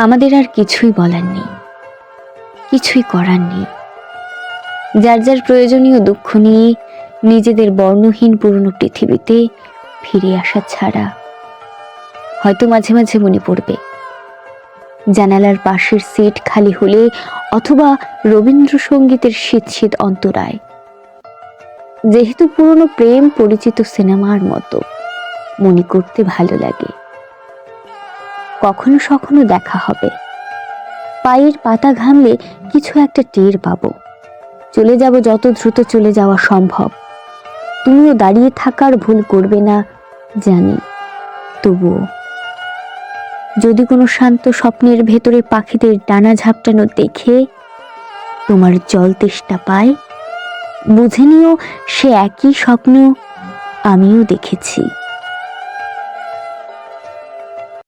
আমাদের আর কিছুই বলার নেই, কিছুই করার নেই। যার যার প্রয়োজনীয় দুঃখ নিয়ে নিজেদের বর্ণহীন পুরনো পৃথিবীতে ফিরে আসা ছাড়া। হয়তো মাঝে মাঝে মনে পড়বে জানালার পাশের সিট খালি হলে, অথবা রবীন্দ্রসঙ্গীতের শীত শীত অন্তরায়। যেহেতু পুরনো প্রেম পরিচিত সিনেমার মতো মনে করতে ভালো লাগে। কখনো সখনো দেখা হবে, পায়ের পাতা ঘামলে কিছু একটা টের পাবো। চলে যাব যত দ্রুত চলে যাওয়া সম্ভব। তুমিও দাঁড়িয়ে থাকার ভুল করবে না জানি, তবুও যদি কোনো শান্ত স্বপ্নের ভেতরে পাখিদের ডানা ঝাপটানো দেখে তোমার জল তেষ্টা পায়, বুঝে নিও সে একই স্বপ্ন আমিও দেখেছি।